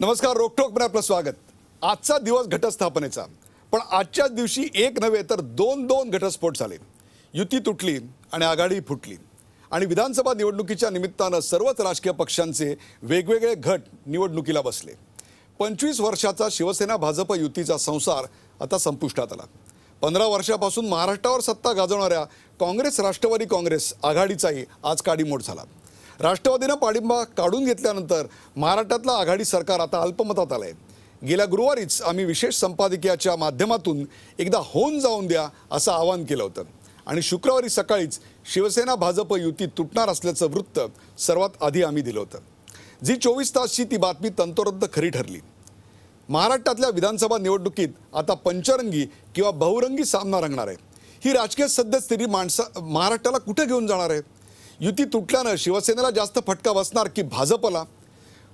नमस्कार, रोकठोकमध्ये आपलं स्वागत। आजचा दिवस घटस्थापनेचा, पण आजच्याच दिवशी एक नव्हे तर दोन घटस्फोट झाले। युती तुटली आणि आघाडी फुटली आणि विधानसभा निवडणुकीच्या निमित्तानं सर्वच राजकीय पक्षांचे वेगवेगळे गट निवडणुकीला बसले। 25 वर्षाचा शिवसेना भाजप युतीचा संसार आता संपुष्टात आला। 15 वर्षापासून महाराष्ट्रावर सत्ता गाजवणाऱ्या काँग्रेस राष्ट्रवादी काँग्रेस आघाडीचाही आज काडीमोड झाला। राष्ट्रवादीने पाठिंबा काढून घेतल्यानंतर महाराष्ट्रातलं आघाडी सरकार आता अल्पमतात आलंय। गेल्या गुरुवारीच आम्ही विशेष संपादकीयाच्या माध्यमातून एकदा होऊन जाऊन द्या असं आवाहन केलं होतं आणि शुक्रवारी सकाळीच शिवसेना भाजप युती तुटणार असल्याचं वृत्त सर्वात आधी आम्ही दिलं होतं। जी 24 तासची ती बातमी तंतोतंत खरी ठरली। महाराष्ट्रातल्या विधानसभा निवडणुकीत आता पंचरंगी किंवा बहुरंगी सामना रंगणार आहे। ही राजकीय सद्यस्थिती महाराष्ट्राला कुठे घेऊन जाणार आहे? युती तुटल्यानं शिवसेनेला जास्त फटका बसणार की भाजपला?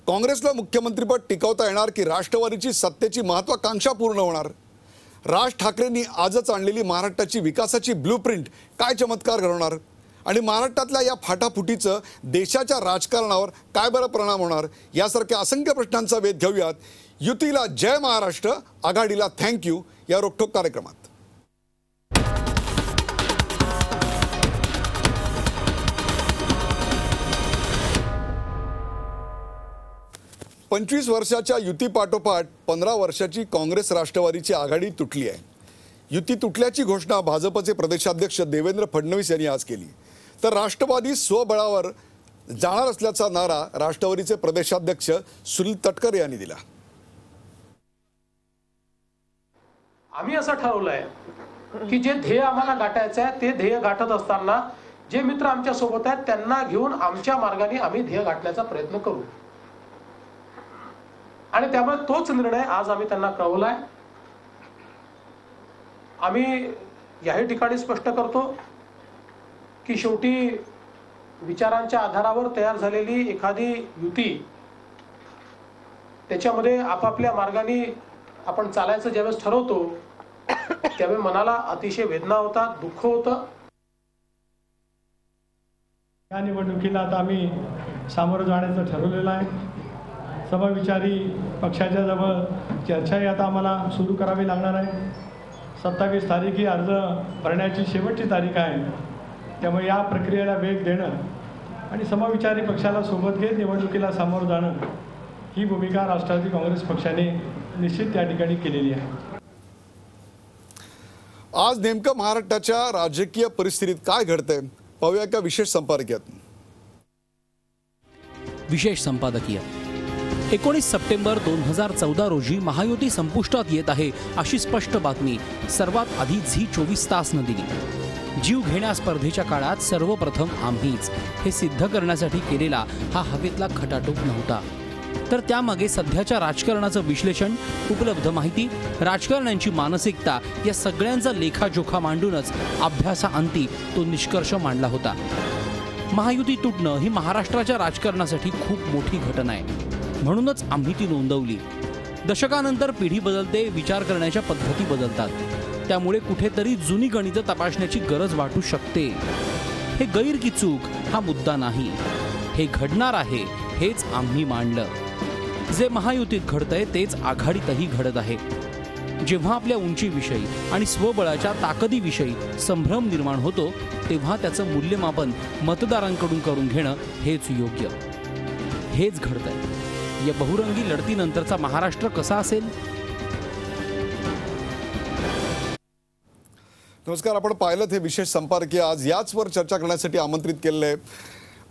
काँग्रेसला मुख्यमंत्रीपद टिकवता येणार की राष्ट्रवादीची सत्तेची महत्त्वाकांक्षा पूर्ण होणार? राज ठाकरेंनी आजच आणलेली महाराष्ट्राची विकासाची ब्लूप्रिंट काय चमत्कार घडवणार? आणि महाराष्ट्रातल्या या फाटाफुटीचं देशाच्या राजकारणावर काय बरं परिणाम होणार? यासारख्या असंख्य प्रश्नांचा वेध घेऊयात युतीला जय महाराष्ट्र, आघाडीला थँक्यू या रोकठोक कार्यक्रमात। 25 वर्षाच्या युतीपाठोपाठ 15 वर्षाची काँग्रेस राष्ट्रवादीची आघाडी तुटली आहे। युती तुटल्याची घोषणा भाजपचे प्रदेशाध्यक्ष देवेंद्र फडणवीस यांनी आज केली। तर राष्ट्रवादी स्वबळावर जाणार असल्याचा नारा राष्ट्रवादीचे प्रदेशाध्यक्ष सुनील तटकरे यांनी दिला। आम्ही असं ठरवलंय की जे ध्येय आम्हाला गाठायचं आहे ते ध्येय गाठत असताना जे मित्र आमच्या सोबत आहेत त्यांना घेऊन आमच्या मार्गाने आम्ही ध्येय गाठण्याचा प्रयत्न करू आणि त्यामुळे तोच निर्णय आज आम्ही त्यांना कळवलाय। आम्ही याही ठिकाणी स्पष्ट करतो की शेवटी विचारांच्या आधारावर तयार झालेली एखादी युती त्याच्यामध्ये आपापल्या मार्गाने आपण चालायचं ज्यावेळेस ठरवतो त्यावेळी मनाला अतिशय वेदना होतात, दुःख होतं। या निवडणुकीला आता आम्ही सामोरं जाण्याचं ठरवलेलं आहे। समविचारी पक्षाच्या जवळ चर्चाही आता आम्हाला सुरू करावी लागणार आहे। 27 तारीख ही अर्ज भरण्याची शेवटची तारीख आहे, त्यामुळे या प्रक्रियेला वेग देणं आणि समविचारी पक्षाला सोबत घेत निवडणुकीला सामोरं जाणं ही भूमिका राष्ट्रवादी काँग्रेस पक्षाने निश्चित त्या ठिकाणी केलेली आहे। आज नेमकं महाराष्ट्राच्या राजकीय परिस्थितीत काय घडतंय पाहूया एका विशेष संपादकीयात। विशेष संपादकीय 19 सप्टेंबर 2014 रोजी महायुती संपुष्टात येत आहे अशी स्पष्ट बातमी सर्वात आधी झी 24 तासनं दिली। जीव घेण्या स्पर्धेच्या काळात सर्वप्रथम आम्हीच हे सिद्ध करण्यासाठी केलेला हा हवेतला खटाटोप नव्हता, तर त्यामागे सध्याच्या राजकारणाचं विश्लेषण, उपलब्ध माहिती, राजकारण्यांची मानसिकता या सगळ्यांचा लेखाजोखा मांडूनच अभ्यासाअंती तो निष्कर्ष मांडला होता। महायुती तुटणं ही महाराष्ट्राच्या राजकारणासाठी खूप मोठी घटना आहे, म्हणूनच आम्ही ती नोंदवली। दशकानंतर पिढी बदलते, विचार करण्याच्या पद्धती बदलतात, त्यामुळे कुठेतरी जुनी गणितं तपासण्याची गरज वाटू शकते। हे गैर की चूक हा मुद्दा नाही, हे घडणार आहे हेच आम्ही मांडलं। जे महायुतीत घडतंय तेच आघाडीतही घडत आहे। जेव्हा आपल्या उंचीविषयी आणि स्वबळाच्या ताकदीविषयी संभ्रम निर्माण होतो तेव्हा त्याचं मूल्यमापन मतदारांकडून करून घेणं हेच योग्य। हेच घडतंय। या बहुरंगी लढतीनंतरचा महाराष्ट्र कसा असेल? नमस्कार, आपण पाहिलं हे विशेष संपादकीय। आज याचवर चर्चा करण्यासाठी आमंत्रित केलेलं आहे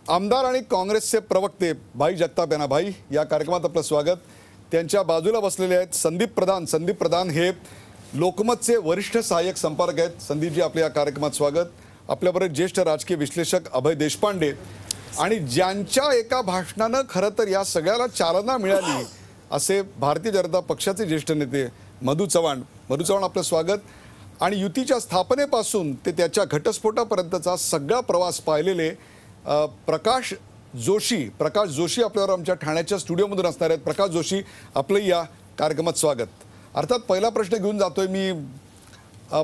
आमदार आणि काँग्रेसचे प्रवक्ते भाई जगताप यांना। भाई, या कार्यक्रमात आपलं स्वागत। त्यांच्या बाजूला बसलेले आहेत संदीप प्रधान। संदीप प्रधान हे लोकमतचे वरिष्ठ सहाय्यक संपादक आहेत। संदीपजी, आपल्या या कार्यक्रमात स्वागत। आपल्याबरोबर ज्येष्ठ राजकीय विश्लेषक अभय देशपांडे आणि ज्यांच्या एका भाषणानं खरं तर या सगळ्याला चालना मिळाली असे भारतीय जनता पक्षाचे ज्येष्ठ नेते मधू चव्हाण। मधू चव्हाण, आपलं स्वागत। आणि युतीच्या स्थापनेपासून ते त्याच्या घटस्फोटापर्यंतचा सगळा प्रवास पाहिलेले प्रकाश जोशी आपल्यावर आमच्या ठाण्याच्या स्टुडिओमधून असणार आहेत। प्रकाश जोशी, आपलं या कार्यक्रमात स्वागत। अर्थात पहिला प्रश्न घेऊन जातोय मी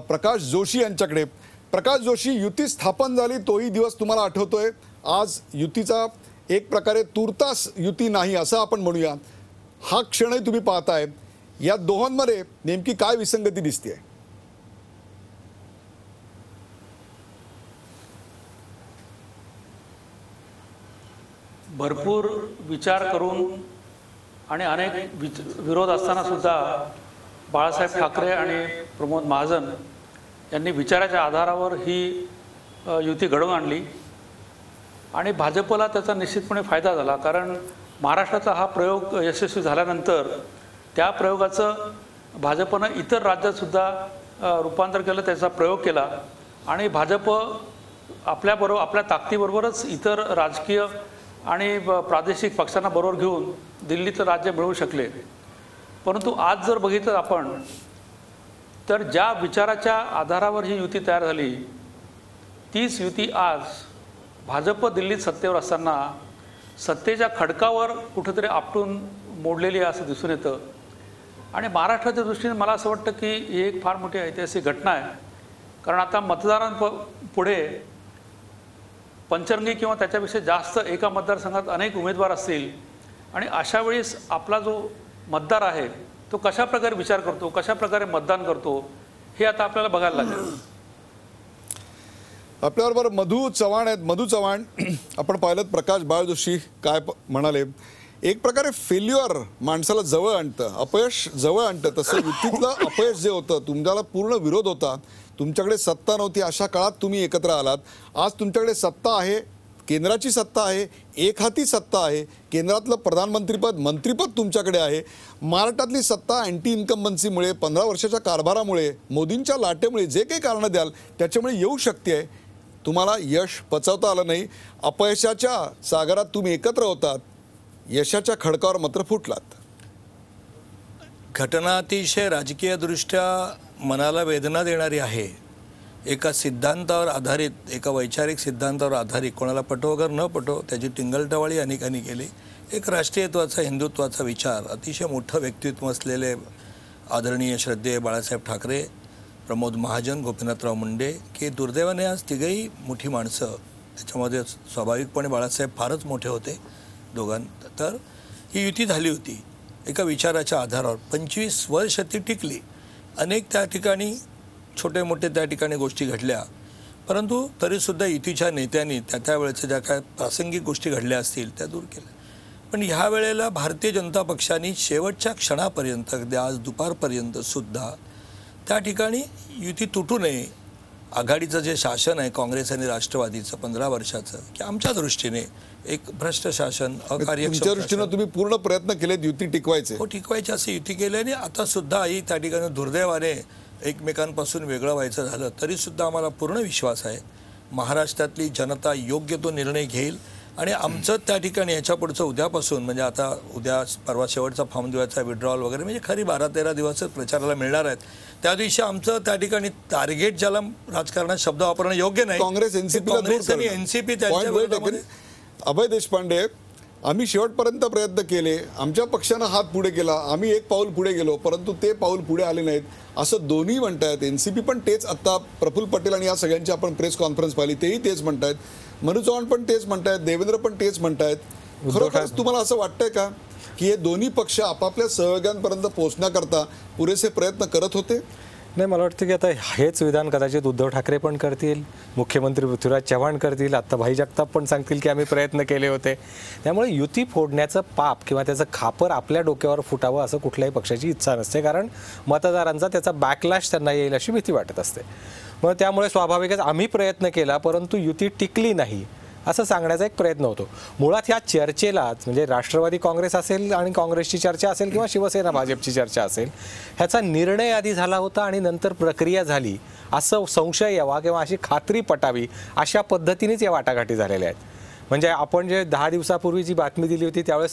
प्रकाश जोशी यांच्याकडे। प्रकाश जोशी, युती स्थापन झाली तोही दिवस तुम्हाला आठवतोय? आज युतीचा एक प्रकारे तुर्तास युती नाही असं आपण म्हणूया, हा क्षणही तुम्ही पाहताय. या दोघांमध्ये नेमकी काय विसंगती दिसते? भरपूर विचार करून आणि अनेक विरोध असताना सुद्धा बाळासाहेब ठाकरे आणि प्रमोद महाजन यांनी विचाराच्या आधारावर ही युती घडवून आणली आणि भाजपला त्याचा निश्चितपणे फायदा झाला. कारण महाराष्ट्राचा हा प्रयोग यशस्वी झाल्यानंतर त्या प्रयोगाचं भाजपनं इतर राज्यातसुद्धा रूपांतर केलं, त्याचा प्रयोग केला आणि भाजप आपल्या ताकदीबरोबरच इतर राजकीय आणि प्रादेशिक पक्षांना बरोबर घेऊन दिल्लीचं राज्य मिळवू शकले. परंतु आज जर बघितलं आपण तर ज्या विचाराच्या आधारावर ही युती तयार झाली तीच युती आज भाजप दिल्लीत सत्तेवर असताना सत्तेच्या खडकावर कुठेतरी आपटून मोडलेली आहे असं दिसून येतं. आणि महाराष्ट्राच्या दृष्टीने मला असं वाटतं की ही एक फार मोठी ऐतिहासिक घटना आहे. कारण आता मतदारांपुढे पंचरंगी किंवा त्याच्यापेक्षा जास्त एका मतदारसंघात अनेक उमेदवार असतील आणि अशा वेळेस आपला जो मतदार आहे तो कशा प्रकारे विचार करतो, कशा प्रकारे मतदान करतो हे आता आपल्याला बघायला लागेल. आपल्याबरोबर मधू चव्हाण आहेत. मधू चव्हाण, आपण पाहिलं प्रकाश बाळ जोशी काय म्हणाले, एक प्रकारे फेल्युअर माणसाला जवळ आणतं, अपयश जवळ आणतं. तसं युतीतलं अपयश जे होतं, तुमच्याला पूर्ण विरोध होता, तुमच्याकडे सत्ता नव्हती, अशा काळात तुम्ही एकत्र आलात. आज तुमच्याकडे सत्ता आहे, केंद्राची सत्ता आहे, एक हाती सत्ता आहे, केंद्रातलं प्रधानमंत्रीपद मंत्रीपद तुमच्याकडे आहे. महाराष्ट्रातली सत्ता अँटी इन्कम्बन्सीमुळे 15 वर्षाच्या कारभारामुळे मोदींच्या लाटेमुळे जे काही कारणं द्याल त्याच्यामुळे येऊ शकते आहे. तुम्हाला यश पचवता आलं नाही, अपयशाच्या सागरात तुम्ही एकत्र होतात, यशाच्या खडकावर मात्र फुटलात. घटना अतिशय राजकीयदृष्ट्या मनाला वेदना देणारी आहे. एका सिद्धांतावर आधारित, एका वैचारिक सिद्धांतावर आधारित, कोणाला पटो वगैरे न पटो त्याची टिंगलटवाळी अनेकांनी केली. एक राष्ट्रीयत्वाचा, हिंदुत्वाचा विचार, अतिशय मोठं व्यक्तित्व असलेले आदरणीय श्रद्धेय बाळासाहेब ठाकरे, प्रमोद महाजन, गोपीनाथराव मुंडे, की दुर्दैवाने आज तिघही मोठी माणसं, त्याच्यामध्ये स्वाभाविकपणे बाळासाहेब फारच मोठे होते दोघांत, तर ही युती झाली होती एका विचाराच्या आधारावर. 25 वर्ष ती टिकली. अनेक त्या ठिकाणी छोटे मोठे त्या ठिकाणी गोष्टी घडल्या, परंतु तरीसुद्धा युतीच्या नेत्यांनी त्या वेळेच्या ज्या काय प्रासंगिक गोष्टी घडल्या असतील त्या दूर केल्या. पण ह्या वेळेला भारतीय जनता पक्षाने शेवटच्या क्षणापर्यंत, अगदी आज दुपारपर्यंत सुद्धा त्या ठिकाणी युती तुटू नये, आघाडीचं जे शासन आहे काँग्रेस आणि राष्ट्रवादीचं 15 वर्षाचं, की आमच्या दृष्टीने एक भ्रष्ट शासन, अकार्यक्षम, तुमच्या दृष्टीने तुम्ही पूर्ण प्रयत्न केलेत युती टिकवायचे? हो, टिकवायची असं युती केल्याने आता सुद्धा ही त्या ठिकाणी दुर्दैवाने एकमेकांपासून वेगळं व्हायचं झालं तरीसुद्धा आम्हाला पूर्ण विश्वास आहे महाराष्ट्रातली जनता योग्य तो निर्णय घेईल. आणि आमचं त्या ठिकाणी ह्याच्या पुढचं उद्यापासून, म्हणजे आता उद्या परवा शेवटचा फॉर्म दिवायचा, विड्रॉल वगैरे, म्हणजे खरी 12-13 दिवसच प्रचाराला मिळणार आहेत. त्या दिवशी आमचं त्या ठिकाणी टार्गेट, ज्याला राजकारणात शब्द वापरणं योग्य नाही, काँग्रेस एनसीपी अभय देशपांडे, आम्ही शेवटपर्यंत प्रयत्न केले, आमच्या पक्षानं हात पुढे केला, आम्ही एक पाऊल पुढे गेलो, परंतु ते पाऊल पुढे आले नाहीत असं दोन्ही म्हणतायत. एनसीपी पण तेच, आता प्रफुल्ल पटेल आणि या सगळ्यांची आपण प्रेस कॉन्फरन्स पाहिली, तेही तेच म्हणतायत, मनू चव्हाण पण तेच म्हणतायत, देवेंद्र पण तेच म्हणतायत. खरोखरच तुम्हाला असं वाटतंय का की हे दोन्ही पक्ष आपापल्या सहयोग्यांपर्यंत पोहोचण्याकरता पुरेसे प्रयत्न करत होते? नाही, मला वाटतं की आता हेच विधान कदाचित उद्धव ठाकरे पण करतील, मुख्यमंत्री पृथ्वीराज चव्हाण करतील, आता भाई जगताप पण सांगतील की आम्ही प्रयत्न केले होते. त्यामुळे युती फोडण्याचं पाप किंवा त्याचं खापर आपल्या डोक्यावर फुटावं असं कुठल्याही पक्षाची इच्छा नसते, कारण मतदारांचा त्याचा बॅकलॅश त्यांना येईल अशी भीती वाटत असते. मग त्यामुळे स्वाभाविकच आम्ही प्रयत्न केला परंतु युती टिकली नाही असं सांगण्याचा एक प्रयत्न होतो. मुळात ह्या चर्चेलाच, म्हणजे राष्ट्रवादी काँग्रेस असेल आणि काँग्रेसची चर्चा असेल किंवा शिवसेना भाजपची चर्चा असेल, ह्याचा निर्णय आधी झाला होता आणि नंतर प्रक्रिया झाली असं संशय यावा किंवा अशी खात्री पटावी अशा पद्धतीनेच या वाटाघाटी झालेल्या आहेत. म्हणजे आपण जे 10 दिवसापूर्वी जी बातमी दिली होती त्यावेळेस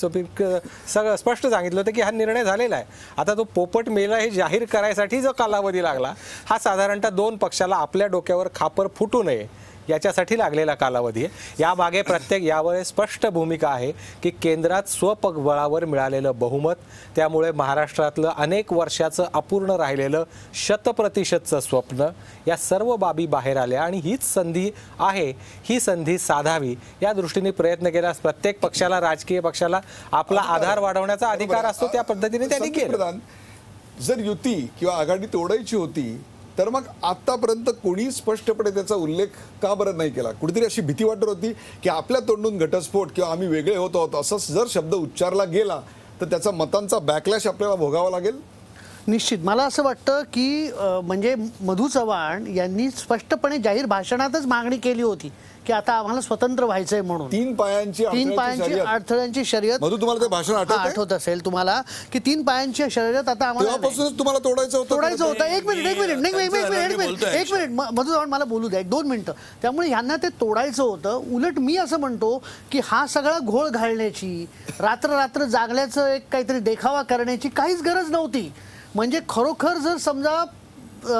सगळं स्पष्ट सांगितलं होतं की हा निर्णय झालेला आहे. आता तो पोपट मेला हे जाहीर करायसाठी जो कालावधी लागला हा साधारणतः 2 पक्षाला आपल्या डोक्यावर खापर फुटू नये याच्यासाठी लागलेला कालावधी आहे. यामागे यावेळेस स्पष्ट भूमिका आहे की केंद्रात स्वबळावर मिळालेलं बहुमत, त्यामुळे महाराष्ट्रातलं अनेक वर्षाचं अपूर्ण राहिलेलं 100% स्वप्न, या सर्व बाबी बाहेर आल्या आणि हीच संधी आहे. ही संधी साधावी या दृष्टीने प्रयत्न केल्यास प्रत्येक पक्षाला, राजकीय पक्षाला आपला आधार वाढवण्याचा अधिकार असतो. त्या पद्धतीने त्यांनी केलं. जर युती किंवा आघाडी तोडायची होती तर मग आतापर्यंत कोणी स्पष्टपणे त्याचा उल्लेख का बरं नाही केला? कुठेतरी अशी भीती वाटत होती की आपल्या तोंडून घटस्फोट किंवा आम्ही वेगळे होत आहोत असं जर शब्द उच्चारला गेला तर त्याचा मतांचा बॅकलॅश आपल्याला भोगावा लागेल. निश्चित मला असं वाटतं की म्हणजे मधू चव्हाण यांनी स्पष्टपणे जाहीर भाषणातच मागणी केली होती की आता आम्हाला स्वतंत्र व्हायचंय म्हणून. 3 पायांची अडथळ्यांची शर्यत. मधू, तुम्हाला ते भाषण आठवत असेल तुम्हाला की 3 पायांची शर्यत आता आम्हाला तुम्हाला तोडायचं होतं. एक मिनिट मधू चव्हाण मला बोलू द्या 2 मिनिटं. त्यामुळे ह्यांना ते तोडायचं होतं. उलट मी असं म्हणतो की हा सगळा घोळ घालण्याची, रात्र जागल्याचं एक काहीतरी देखावा करण्याची काहीच गरज नव्हती. म्हणजे खरोखर जर समजा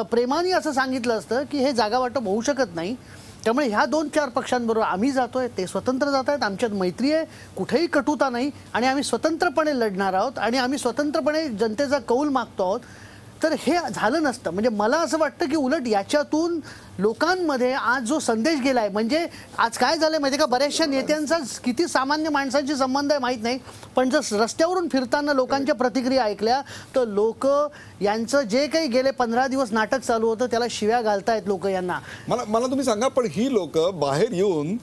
प्रेमाने असं सांगितलं असतं की हे जागा वाटप होऊ शकत नाही, त्यामुळे ह्या 2-4 पक्षांबरोबर आम्ही जातोय, ते स्वतंत्र जात आहेत, आमच्यात मैत्री आहे, कुठेही कटुता नाही आणि आम्ही स्वतंत्रपणे लढणार आहोत आणि आम्ही स्वतंत्रपणे जनतेचा कौल मागतो आहोत, तर हे झालं नसतं. म्हणजे मला असं वाटतं की उलट याच्यातून लोकांमध्ये आज जो संदेश गेलाय, म्हणजे आज काय झालंय माहिती का, बऱ्याचशा नेत्यांचा किती सामान्य माणसांशी संबंध आहे माहीत नाही, पण जर रस्त्यावरून फिरताना लोकांच्या प्रतिक्रिया ऐकल्या तर लोक यांचं जे काही गेले 15 दिवस नाटक चालू होतं त्याला शिव्या घालतायत लोक यांना. मला तुम्ही सांगा, पण ही लोक बाहेर येऊन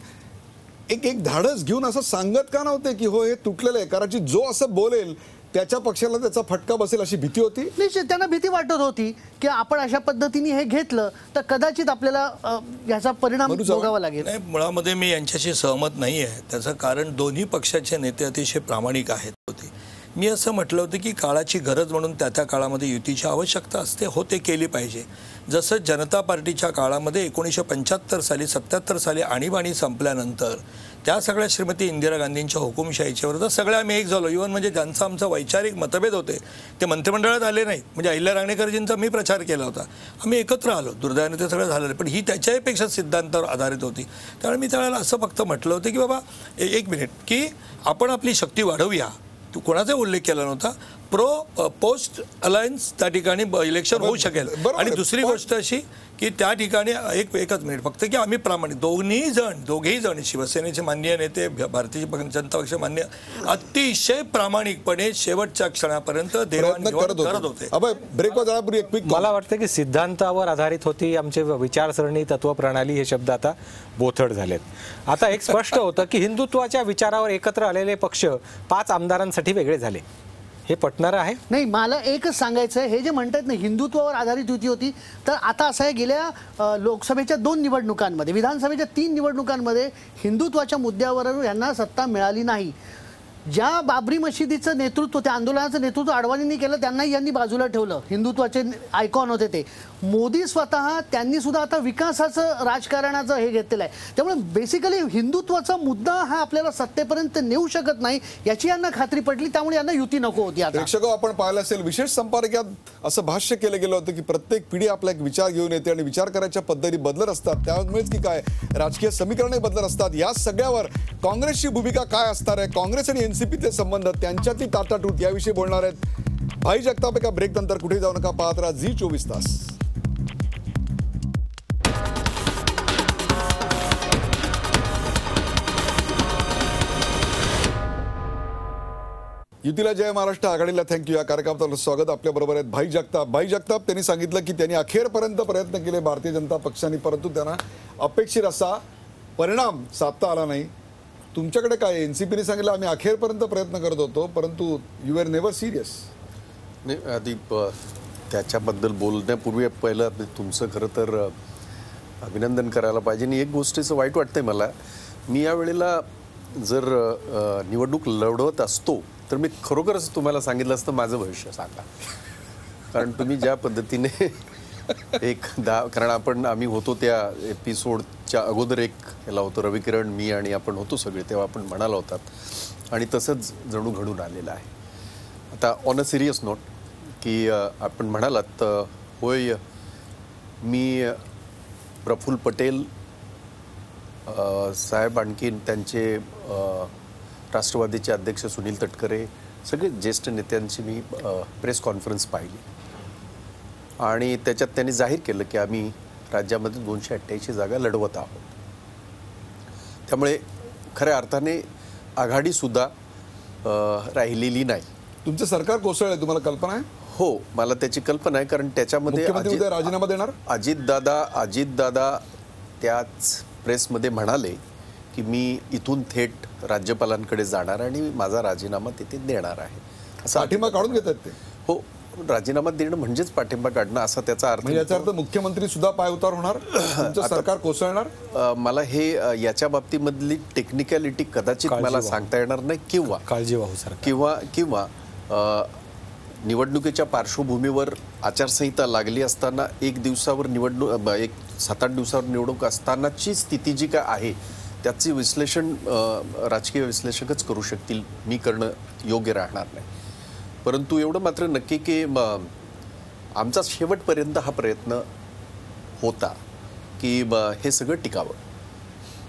एक धाडस घेऊन असं सांगत का नव्हते की हो हे तुटलेलं आहे, कारण जो असं बोलेल त्याच्या पक्षाला त्याचा फटका बसेल अशी भीती होती? निश्चित त्यांना भीती वाटत होती की आपण अशा पद्धतीने हे घेतलं तर कदाचित आपल्याला याचा परिणाम भोगावा लागेल. मुळामध्ये मी यांच्याशी सहमत नाही आहे. त्याचं कारण दोन्ही पक्षाचे नेते अतिशय प्रामाणिक आहेत होते. मी असं म्हटलं होतं की काळाची गरज म्हणून त्या काळामध्ये युतीची आवश्यकता असते, हो ते केली पाहिजे. जसं जनता पार्टीच्या काळामध्ये 1975 साली 77 साली आणीबाणी संपल्यानंतर त्या सगळ्या श्रीमती इंदिरा गांधींच्या हुकुमशाहीच्या विरोधात सगळ्या आम्ही एक झालो. इव्हन म्हणजे ज्यांचा आमचा वैचारिक मतभेद होते ते मंत्रिमंडळात आले नाहीत. म्हणजे अहिल्या रांगणेकरजींचा मी प्रचार केला होता, आम्ही एकत्र आलो, दुर्दैवाने ते सगळं झालेलं, पण ही त्याच्यापेक्षा सिद्धांतावर आधारित होती. त्यामुळे मी त्यावेळेला असं फक्त म्हटलं होतं की बाबा एक मिनिट, की आपण आपली शक्ती वाढवूया. तू कोणाचा उल्लेख केला नव्हता. पोस्ट अलायन्स त्या ठिकाणी इलेक्शन होऊ शकेल. आणि दुसरी गोष्ट अशी की त्या ठिकाणी एकच मिनिट फक्त, की आम्ही प्रामाणिक दोघेही जण शिवसेनेचे माननीय नेते, भारतीय जनता पक्ष मान्य अतिशय प्रामाणिकपणे शेवटच्या क्षणापर्यंत देवाणघेवाण करत होते. मला वाटतं की सिद्धांतावर आधारित होती आमची विचारसरणी, तत्वप्रणाली, हे शब्द आता बोथट झालेत. आता एक स्पष्ट होतं की हिंदुत्वाच्या विचारावर एकत्र आलेले पक्ष 5 आमदारांसाठी वेगळे झाले. हे पटणारं आहे? नाही, मला एकच सांगायचं आहे, हे जे म्हणतात ना हिंदुत्वावर आधारित युती होती, तर आता असं आहे गेल्या लोकसभेच्या 2 निवडणुकांमध्ये, विधानसभेच्या 3 निवडणुकांमध्ये हिंदुत्वाच्या मुद्द्यावर यांना सत्ता मिळाली नाही. ज्या बाबरी मशिदीचं नेतृत्व, त्या आंदोलनाचं नेतृत्व अडवाणींनी केलं त्यांनाही यांनी बाजूला ठेवलं. हिंदुत्वाचे आयकॉन होते ते. मोदी स्वतः त्यांनी सुद्धा आता विकासाचं राजकारणाचं हे घेतलेलं आहे. त्यामुळे बेसिकली हिंदुत्वाचा मुद्दा हा आपल्याला सत्तेपर्यंत नेऊ शकत नाही याची यांना खात्री पडली. त्यामुळे यांना युती नको होती. आता प्रेक्षक आपण पाहिलं असेल, विशेष संपादक्यात असं भाष्य केलं गेलं होतं की प्रत्येक पिढी आपला एक विचार घेऊन येते आणि विचार करायच्या पद्धती बदलत असतात. त्यामुळेच की काय राजकीय समीकरणे बदलत असतात. या सगळ्यावर काँग्रेसची भूमिका काय असणार आहे, काँग्रेस आणि एनसीपीचे संबंध, त्यांच्यातली ताटातूट, याविषयी बोलणार आहेत भाई जगताप. एका ब्रेक नंतर कुठे जाऊ नका, पाहत राहा झी 24 तास. युतीला जय महाराष्ट्र, आघाडीला थँक्यू. या कार्यक्रमात आपलं स्वागत. आपल्या बरोबर आहेत भाई जगताप. भाई जगताप त्यांनी सांगितलं की त्यांनी अखेरपर्यंत प्रयत्न केले भारतीय जनता पक्षाने, परंतु त्यांना अपेक्षित असा परिणाम साधता आला नाही. तुमच्याकडे काय? एनसीपीने सांगितलं आम्ही अखेरपर्यंत प्रयत्न करत होतो, परंतु यू आर नेव्हर सिरियस. नाही, आधी त्याच्याबद्दल बोलण्यापूर्वी पहिलं तुमचं खरं तर अभिनंदन करायला पाहिजे. आणि एक गोष्टीचं वाईट वाटतंय मला, मी या वेळेला जर निवडणूक लढवत असतो तर मी खरोखरच तुम्हाला सांगितलं असतं माझं भविष्य सांगा. कारण तुम्ही ज्या पद्धतीने कारण आम्ही होतो त्या एपिसोडच्या अगोदर एक याला होतो, रविकिरण, मी आणि आपण होतो सगळे, तेव्हा आपण म्हणाला होतात आणि तसंच जणू घडून आलेलं आहे. आता ऑन अ सिरियस नोट की आपण म्हणालात, होय मी प्रफुल्ल पटेल साहेब आणखीन त्यांचे राष्ट्रवादीचे अध्यक्ष सुनील तटकरे सगळे ज्येष्ठ नेत्यांची मी प्रेस कॉन्फरन्स पाहिली आणि त्याच्यात त्यांनी जाहीर केलं की आम्ही राज्यामध्ये 288 जागा लढवत आहोत. त्यामुळे खऱ्या अर्थाने आघाडीसुद्धा राहिलेली नाही. तुमचं सरकार कोसळलंय, तुम्हाला कल्पना आहे? हो, मला त्याची कल्पना आहे, कारण त्याच्यामध्ये मुख्यमंत्री उद्या राजीनामा देणार. अजितदादा त्याच प्रेसमध्ये म्हणाले की मी इथून थेट राज्यपालांकडे जाणार आणि माझा राजीनामा तिथे देणार आहे असं. पाठिंबा काढून घेतात ते? हो, राजीनामा देणं म्हणजेच पाठिंबा काढणं असा त्याचा अर्थ. म्हणजे याचा अर्थ मुख्यमंत्री सुद्धा पाय उतार होणार, तुमचं सरकार कोसळणार. मला हे याच्या बाबतीमधली टेक्निकॅलिटी कदाचित मला सांगता येणार नाही, किंवा किंवा निवडणुकीच्या पार्श्वभूमीवर आचारसंहिता लागली असताना एक 7-8 दिवसावर निवडणूक असतानाची स्थिती जी काय आहे त्याचे विश्लेषण राजकीय विश्लेषकच करू शकतील, मी करणं योग्य राहणार नाही. परंतु एवढं मात्र नक्की की आमचा शेवटपर्यंत हा प्रयत्न होता की हे सगळं टिकावं.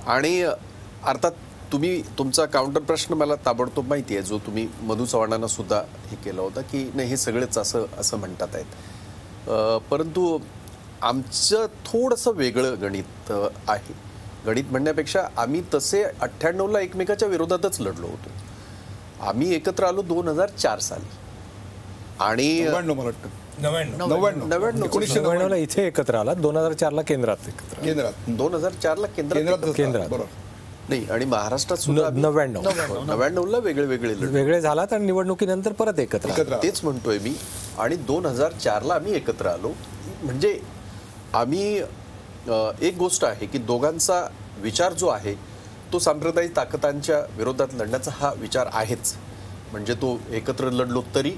आणि अर्थात तुमचा काउंटर प्रश्न मला ताबडतोब माहिती आहे, जो तुम्ही मधू चव्हाणांना सुद्धा हे केला होता की नाही हे सगळेच असं म्हणतात आहेत. परंतु आमचं थोडंसं वेगळं गणित आहे. गणित म्हणण्यापेक्षा आम्ही तसे 98ला एकमेकाच्या विरोधातच लढलो होतो. आम्ही एकत्र आलो 2004 साली आणि 1999ला इथे एकत्र आला, 2004ला केंद्रात 2004ला केंद्रात नाही, आणि महाराष्ट्रात सुद्धा 99ला वेगळे झालात आणि निवडणुकीनंतर परत एकत्र. तेच म्हणतोय मी. आणि 2004ला आम्ही एकत्र आलो. म्हणजे आम्ही एक गोष्ट आहे की दोघांचा विचार जो आहे तो सांप्रदायिक ताकदांच्या विरोधात लढण्याचा हा विचार आहेच. म्हणजे तो एकत्र लढलो तरी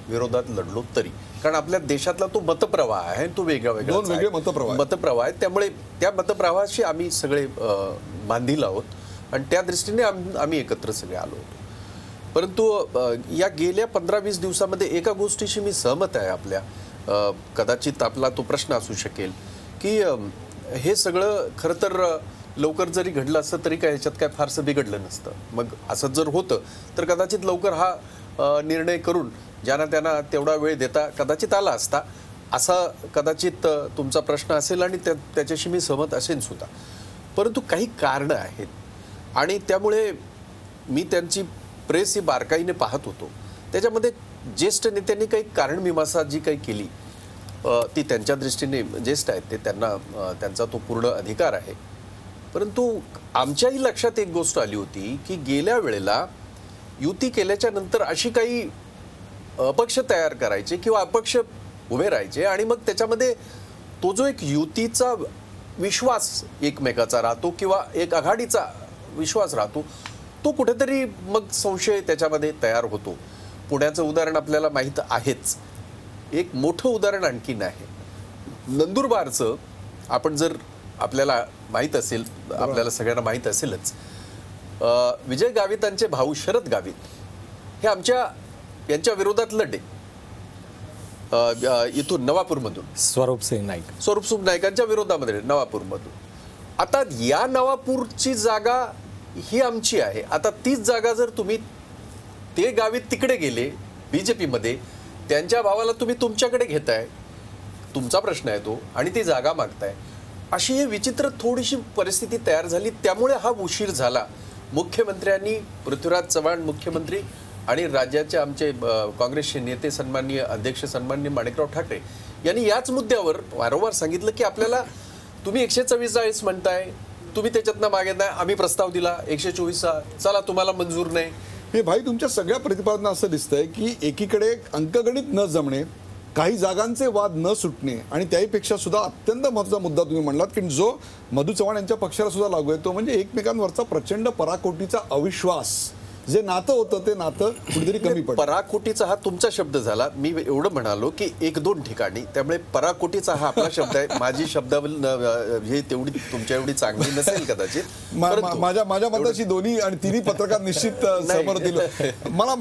विरोधात लढलो तरी, कारण आपल्या देशातला तो मतप्रवाह आहे, तो वेगळा मतप्रवाह आहे. त्यामुळे त्या मतप्रवाहाशी आम्ही सगळे बांधील आहोत आणि त्या दृष्टीने आम्ही एकत्र सगळे आलो होतो. परंतु या गेल्या 15-20 दिवसामध्ये एका गोष्टीशी मी सहमत आहे आपल्या. कदाचित आपला तो प्रश्न असू शकेल की हे सगळं खरं तर लवकर जरी घडलं असतं तरी काय ह्याच्यात काय फारसं बिघडलं नसतं. मग असं जर होतं तर कदाचित लवकर हा निर्णय करून ज्यांना त्यांना तेवढा वेळ देता कदाचित आला असता, असा कदाचित तुमचा प्रश्न असेल आणि त्याच्याशी मी सहमत असेन सुद्धा. परंतु काही कारणं आहेत आणि त्यामुळे मी त्यांची प्रेस ही बारकाईने पाहत होतो. त्याच्यामध्ये ज्येष्ठ नेत्यांनी काही कारणमीमांसा जी काही केली ती त्यांच्या दृष्टीने ज्येष्ठ आहेत ते त्यांचा तो पूर्ण अधिकार आहे. परंतु आमच्याही लक्षात एक गोष्ट आली होती की गेल्या वेळेला युती केल्याच्या नंतर अशी काही अपक्ष तयार करायचे किंवा अपक्ष उभे राहायचे आणि मग त्याच्यामध्ये तो जो एक युतीचा विश्वास एकमेकाचा राहतो किंवा एक आघाडीचा विश्वास राहतो, तो कुठेतरी मग संशय त्याच्यामध्ये तयार होतो. पुण्याचं उदाहरण आपल्याला माहीत आहेच. एक मोठं उदाहरण आणखीन आहे नंदुरबारचं. आपण जर आपल्याला माहीत असेल, आपल्याला सगळ्यांना माहीत असेलच, विजय गावितांचे भाऊ शरद गावित हे यांच्या विरोधात लढले इथून नवापूरमधून. स्वरूपसिंग नाईकांच्या विरोधामध्ये नवापूरमधून. आता या नवापूरची जागा ही आमची आहे. आता तीच जागा जर ते गावित तिकडे गेले बीजेपीमध्ये, त्यांच्या भावाला तुम्ही तुमच्याकडे घेताय, तुमचा प्रश्न आहे तो, आणि ती जागा मागताय, अशी ही विचित्र थोडीशी परिस्थिती तयार झाली. त्यामुळे हा उशीर झाला. मुख्यमंत्र्यांनी, पृथ्वीराज चव्हाण मुख्यमंत्री आणि राज्याचे आमचे काँग्रेसचे नेते सन्माननीय अध्यक्ष सन्माननीय माणिकराव ठाकरे यांनी याच मुद्द्यावर वारंवार सांगितलं की आपल्याला तुम्ही 144 म्हणताय, तुम्ही त्याच्यातनं मागताय, आम्ही प्रस्ताव दिला 124चा, चला तुम्हाला मंजूर नाही. हे भाई, तुमच्या सगळ्या प्रतिपादना असं दिसतंय की एकीकडे अंकगणित न जमणे, काही जागांचे वाद न सुटणे आणि त्याहीपेक्षा सुद्धा अत्यंत महत्त्वाचा मुद्दा तुम्ही म्हणलात की जो मधू चव्हाण यांच्या पक्षाला सुद्धा लागू आहे, तो म्हणजे एकमेकांवरचा प्रचंड पराकोटीचा अविश्वास. जे नातं होतं ते नातं कुठेतरी कमी पडलं. पराकोटीचा हा तुमचा शब्द झाला. मी एवढं म्हणालो की 1-2 ठिकाणी, त्यामुळे पराकोटीचा हा आपला शब्द आहे. माझी शब्दावली हे तेवढी तुमच्या एवढी चांगली नसेल कदाचित. माझ्या मताशी दोन्ही आणि तिन्ही पत्रकार निश्चित समोर दिलं. मला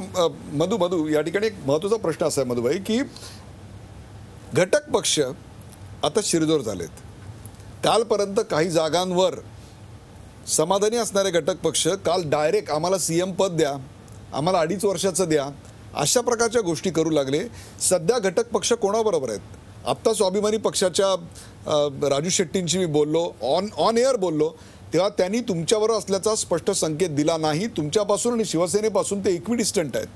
मधू या ठिकाणी एक महत्त्वाचा प्रश्न असा आहे मधुभाई की घटक पक्ष आता शिरजोर झालेत. कालपर्यंत काही जागांवर समाधानी असणारे घटक पक्ष काल डायरेक्ट आम्हाला CM पद द्या, आम्हाला 2.5 वर्षाचं द्या, अशा प्रकारच्या गोष्टी करू लागले. सध्या घटक पक्ष कोणाबरोबर आहेत? आत्ता स्वाभिमानी पक्षाच्या राजू शेट्टींशी मी बोललो, ऑन एअर बोललो, तेव्हा त्यांनी तुमच्याबरोबर असल्याचा स्पष्ट संकेत दिला नाही. तुमच्यापासून आणि शिवसेनेपासून ते इक्विडिस्टंट आहेत.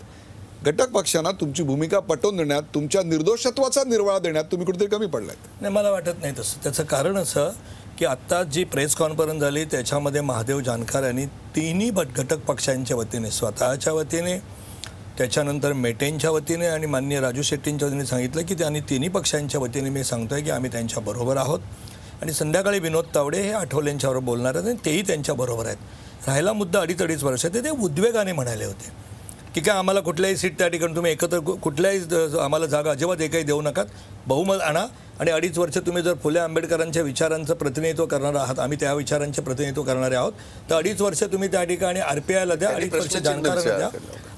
घटक पक्षांना तुमची भूमिका पटवून देण्यात, तुमच्या निर्दोषत्वाचा निर्वाळा देण्यात तुम्ही कुठेतरी कमी पडलात. नाही, मला वाटत नाही तसं. त्याचं कारण असं की आत्ता जी प्रेस कॉन्फरन्स झाली त्याच्यामध्ये महादेव जानकर यांनी तिन्ही घटक पक्षांच्या वतीने, स्वतःच्या वतीने, त्याच्यानंतर मेटेंच्या वतीने आणि माननीय राजू शेट्टींच्या वतीने सांगितलं की त्यांनी तिन्ही पक्षांच्या वतीने मी सांगतोय की आम्ही त्यांच्याबरोबर आहोत. आणि संध्याकाळी विनोद तावडे हे आठवलेंच्यावर बोलणार आहेत आणि तेही त्यांच्याबरोबर आहेत. राहिला मुद्दा 2.5 वर्ष ते उद्वेगाने म्हणाले होते की काय आम्हाला कुठल्याही सीट त्या ठिकाणी तुम्ही एकत्र कुठल्याही आम्हाला जागा अजिबात एकही देऊ नका, बहुमत आणा आणि 2.5 वर्ष तुम्ही जर फुले आंबेडकरांच्या विचारांचं प्रतिनिधित्व करणार आहात, आम्ही त्या विचारांचे प्रतिनिधित्व करणारे आहोत, तर 2.5 वर्ष तुम्ही त्या ठिकाणी RPIला द्या, 2.5 वर्ष जानकरांना द्या,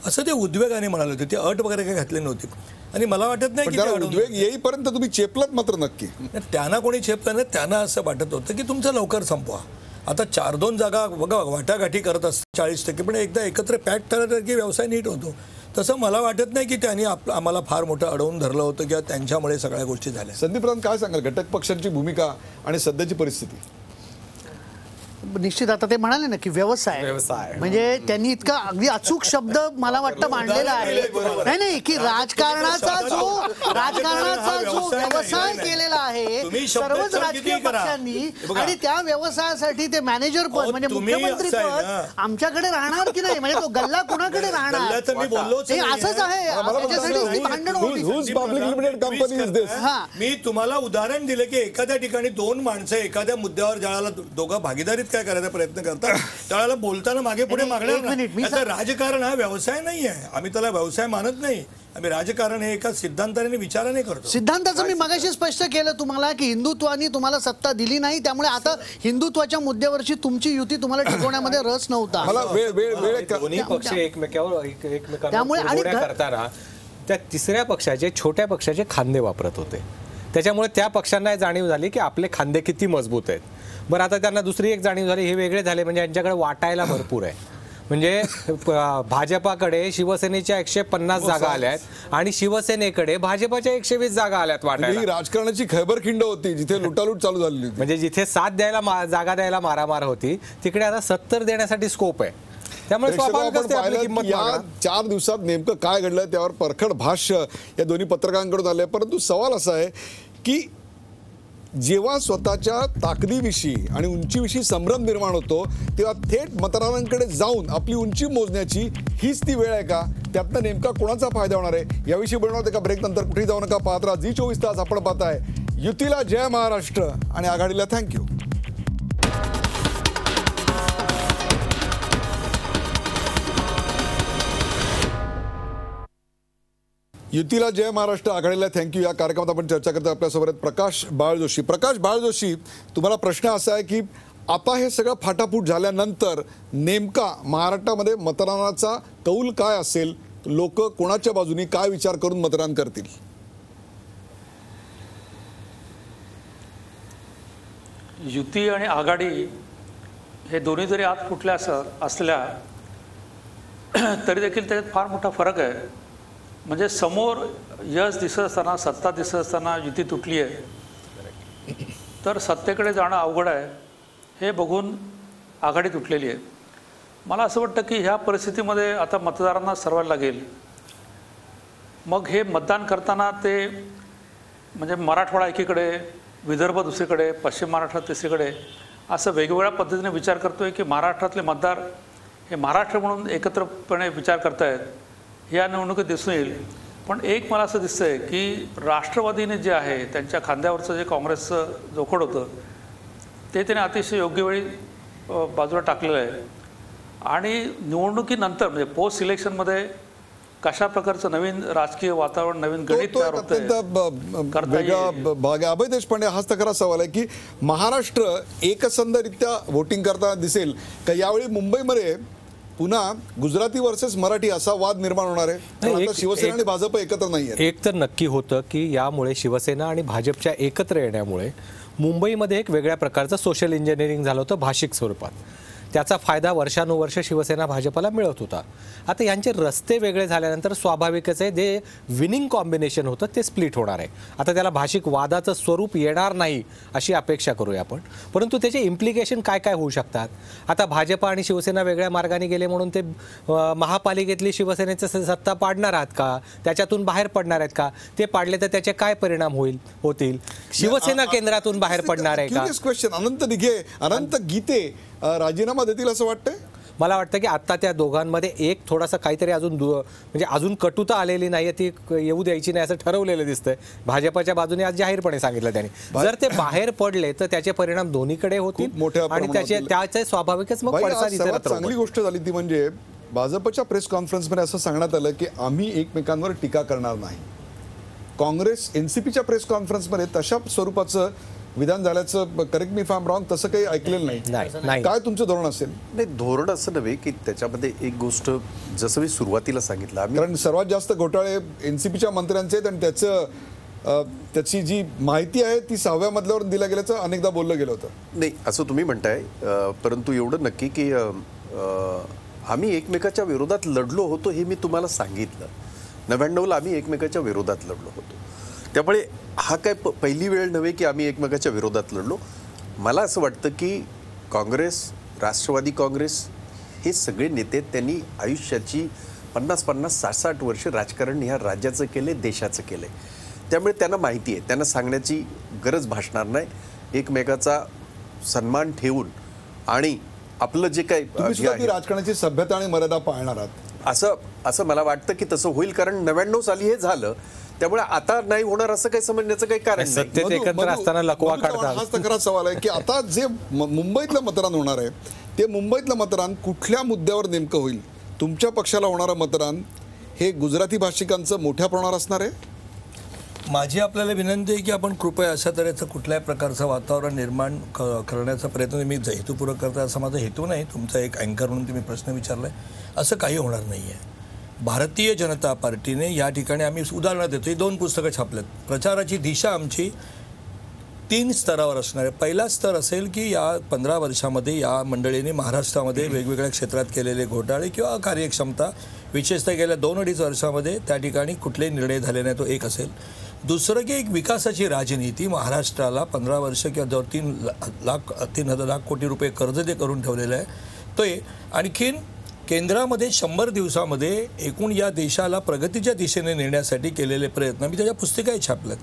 असं ते उद्वेगाने म्हणाले होते. ते अट वगैरे काही घातली नव्हती. आणि मला वाटत नाही की उद्वेग येईपर्यंत तुम्ही चेपलात मात्र नक्की. त्यांना कोणी चेपलं नाही. त्यांना असं वाटत होतं की तुमचं लवकर संपवा. आता 4-2 जागा बघा वाटाघाटी करत असतात 40%, पण एकदा एकत्र पॅक करायला की व्यवसाय नीट होतो. तसं मला वाटत नाही की त्यांनी आम्हाला फार मोठं अडवून धरलं होतं किंवा त्यांच्यामुळे सगळ्या गोष्टी झाल्या. संदीप काय सांगाल घटक पक्षांची भूमिका आणि सध्याची परिस्थिती? निश्चित आता ते म्हणाले ना की व्यवसाय म्हणजे त्यांनी इतका अगदी अचूक शब्द मला वाटतं मांडलेला आहे. नाही की राजकारणाचा जो व्यवसाय केलेला आहे सर्वच राजकीय पक्षांनी, आणि त्या व्यवसायासाठी ते मॅनेजर पद म्हणजे मुख्यमंत्री पद आमच्याकडे राहणार की नाही, म्हणजे तो गल्ला कुणाकडे राहणार, हे असंच आहे. त्याच्यासाठी भांडण होती. मी तुम्हाला उदाहरण दिलं की एखाद्या ठिकाणी 2 माणसं एखाद्या मुद्द्यावर ज्याला दोघं भागीदारीत काय करायचा प्रयत्न करतात त्याला बोलताना मागे पुढे मागणार नाही. राजकारण हा व्यवसाय नाही आहे. आम्ही त्याला व्यवसाय मानत नाही. आम्ही राजकारण हे एका सिद्धांताने विचाराने करतो. सिद्धांताचं मी मगाशी स्पष्ट केलं तुम्हाला की हिंदुत्वानी तुम्हाला सत्ता दिली नाही, त्यामुळे आता हिंदुत्वाच्या मुद्द्यावरची तुमची युती तुम्हाला टिकवण्यामध्ये रस नव्हता. दोन्ही पक्ष एकमेकांवर करताना त्या तिसऱ्या पक्षाचे, छोट्या पक्षाचे खांदे वापरत होते. त्याच्यामुळे त्या पक्षांना जाणीव झाली की आपले खांदे किती मजबूत आहेत. बरं, आता त्यांना दुसरी एक जाणीव झाली, हे वेगळे झाले म्हणजे यांच्याकडे वाटायला भरपूर आहे. म्हणजे भाजपाकडे शिवसेनेच्या 150 जागा आल्या आहेत आणि शिवसेनेकडे भाजपाच्या 120 जागा आल्यात वाटायला. राजकारणाची खैबरखिंड होती जिथे लुटालूट चालू झाली होती. म्हणजे जिथे 7 द्यायला जागा द्यायला मारामार होती तिकडे आता 70 देण्यासाठी स्कोप आहे. त्यामुळे या 4 दिवसात नेमकं काय घडलं त्यावर परखड भाष्य या दोन्ही पत्रकारांकडून आलंय. परंतु सवाल असा आहे की जेव्हा स्वतःच्या ताकदीविषयी आणि उंचीविषयी संभ्रम निर्माण होतो तेव्हा थेट मतदारांकडे जाऊन आपली उंची मोजण्याची हीच ती वेळ आहे का? त्यातनं नेमका कोणाचा फायदा होणार आहे याविषयी बोलणार एका ब्रेक नंतर. कुठेही जाऊ नका, पाहत राहा झी 24 तास. आपण पाहताय युतीला जय महाराष्ट्र आणि आघाडीला थँक्यू. युतीला जय महाराष्ट्र, आघाडीला थँक्यू या कार्यक्रमात आपण चर्चा करतो. आपल्यासोबत प्रकाश बाळ जोशी. प्रकाश बाळ जोशी, तुम्हाला प्रश्न असा आहे की आता हे सगळं फाटाफूट झाल्यानंतर नेमका महाराष्ट्रामध्ये मतदानाचा कौल काय असेल? लोक कोणाच्या बाजूनी काय विचार करून मतदान करतील? युती आणि आघाडी हे दोन्ही जरी आत कुठल्या असल्या तरी देखील त्याच्यात फार मोठा फरक आहे. म्हणजे समोर यश दिसत असताना, सत्ता दिसत असताना युती तुटली आहे, तर सत्तेकडे जाणं अवघड आहे हे बघून आघाडी तुटलेली आहे. मला असं वाटतं की ह्या परिस्थितीमध्ये आता मतदारांना सरवायला लागेल. मग हे मतदान करताना ते म्हणजे मराठवाडा एकीकडे, विदर्भ दुसरीकडे, पश्चिम महाराष्ट्र तिसरीकडे, असं वेगवेगळ्या पद्धतीने विचार करतोय की महाराष्ट्रातले मतदार हे महाराष्ट्र म्हणून एकत्रपणे विचार करतायत या निवडणुकीत दिसून येईल. पण एक मला असं दिसतंय की राष्ट्रवादीने जे आहे त्यांच्या खांद्यावरचं जे काँग्रेसचं जोखड होतं ते त्याने अतिशय योग्य वेळी बाजूला टाकलेलं आहे. आणि निवडणुकीनंतर म्हणजे पोस्ट इलेक्शनमध्ये कशा प्रकारचं नवीन राजकीय वातावरण, नवीन गणित तयार होतं. अभय देशपांडे, हाच तर खरा सवाल आहे की महाराष्ट्र एकसंधरित्या वोटिंग करताना दिसेल का यावेळी मुंबईमध्ये पुन्हा गुजराती वर्सेस मराठी असा वाद निर्माण होणार आहे? आता शिवसेना आणि भाजप एकत्र नाही आहे. एक तर नक्की होतं की यामुळे शिवसेना आणि भाजपच्या एकत्र येण्यामुळे मुंबईमध्ये एक वेगळ्या प्रकारचं सोशल इंजिनिअरिंग झालं होतं भाषिक स्वरूपात. त्याचा फायदा वर्षानुवर्ष शिवसेना भाजपला मिळत होता. आता यांचे रस्ते वेगळे झाल्यानंतर स्वाभाविकच आहे जे विनिंग कॉम्बिनेशन होतं ते स्प्लिट होणार आहे. आता त्याला भाषिक वादाचं स्वरूप येणार नाही अशी अपेक्षा करूया आपण. परंतु त्याचे इम्प्लिकेशन काय काय होऊ शकतात. आता भाजप आणि शिवसेना वेगळ्या मार्गाने गेले म्हणून ते महापालिकेतली शिवसेनेचं सत्ता पाडणार आहात का, त्याच्यातून बाहेर पडणार आहेत का, ते पाडले तर त्याचे काय परिणाम होतील. शिवसेना केंद्रातून बाहेर पडणार आहे का. क्वेश्चन. अनंत दिघे, अनंत गीते राजीनामा देतील असं वाटतंय. मला वाटतं की आता त्या दोघांमध्ये एक थोडासा काहीतरी म्हणजे अजून कटुता आलेली नाही, ती येऊ द्यायची नाही असं ठरवलेलं दिसतंय. भाजपच्या बाजूने आज जाहीरपणे सांगितलं त्यांनी. जर ते बाहेर पडले तर त्याचे परिणाम दोन्हीकडे होतील आणि त्याचे स्वाभाविकच मग पडसाद इतरत्र. चांगली गोष्ट झाली ती म्हणजे भाजपच्या प्रेस कॉन्फरन्समध्ये असं सांगण्यात आलं की आम्ही एकमेकांवर टीका करणार नाही. काँग्रेस एनसीपीच्या प्रेस कॉन्फरन्समध्ये तशा स्वरूपाचं विधान झाल्याचं, correct me if I am wrong, तसं काही ऐकलेलं नाही. काय तुमचं धोरण असेल. नाही, धोरण असं नव्हे की त्याच्यामध्ये एक गोष्ट जसं मी सुरुवातीला सांगितलं, कारण सर्वात जास्त घोटाळे एनसीपीच्या मंत्र्यांचे आहेत आणि त्याची जी माहिती आहे ती 6व्या मजल्यावर दिल्या गेल्याचं अनेकदा बोललं गेलं होतं. नाही असं तुम्ही म्हणताय, परंतु एवढं नक्की की आम्ही एकमेकाच्या विरोधात लढलो होतो हे मी तुम्हाला सांगितलं. 99ला आम्ही एकमेकाच्या विरोधात लढलो होतो. त्यामुळे हा काय पहिली वेळ नव्हे की आम्ही एकमेकाच्या विरोधात लढलो. मला असं वाटतं की काँग्रेस, राष्ट्रवादी काँग्रेस हे सगळे नेते त्यांनी आयुष्याची 50-50, 60-60 वर्ष राजकारण ह्या राज्याचं केले, देशाचं केले. त्यामुळे त्यांना माहिती आहे, त्यांना सांगण्याची गरज भासणार नाही. एकमेकाचा सन्मान ठेवून आणि आपलं जे काही राजकारणाची सभ्यता आणि मर्यादा पाळणार आहात असं मला वाटतं की तसं होईल. कारण 99 साली हे झालं, त्यामुळे आता नाही होणार असं काही समजण्याचं काही कारण नाही. सत्तेत एकत्र असताना लकवा काढतात. हाच तक्रार सवाल आहे की आता जे मुंबईतलं मतदान होणार आहे ते मुंबईतलं मतदान कुठल्या मुद्द्यावर नेमकं होईल. तुमच्या पक्षाला होणारं मतदान हे गुजराती भाषिकांचं मोठ्या प्रमाणावर असणार आहे. माझी आपल्याला विनंती आहे की आपण कृपया अशा तऱ्हेचं कुठल्याही प्रकारचं वातावरण निर्माण करण्याचा प्रयत्न मी हेतुपूर्वक करता, असा माझा हेतू नाही. तुमचा एक अँकर म्हणून तुम्ही प्रश्न विचारलाय, असं काही होणार नाही आहे. भारतीय जनता पार्टीने या ठिकाणी आम्ही उदाहरणं देतो, 2 पुस्तकं छापलेत. प्रचाराची दिशा आमची 3 स्तरावर असणार आहे. पहिला स्तर असेल की या 15 वर्षामध्ये या मंडळीने महाराष्ट्रामध्ये वेगवेगळ्या क्षेत्रात केलेले घोटाळे किंवा कार्यक्षमता, विशेषतः गेल्या 2-2.5 वर्षामध्ये त्या ठिकाणी कुठलेही निर्णय झाले नाही, तो एक असेल. दुसरं की एक विकासाची राजनीती, महाराष्ट्राला 15 वर्ष किंवा जवळ 3 लाख कोटी रुपये कर्ज जे करून ठेवलेलं आहे तो. आणखीन केंद्रामध्ये 100 दिवसामध्ये एकूण या देशाला प्रगतीच्या दिशेने नेण्यासाठी केलेले प्रयत्न मी त्याच्या पुस्तिकाही छापल्यात.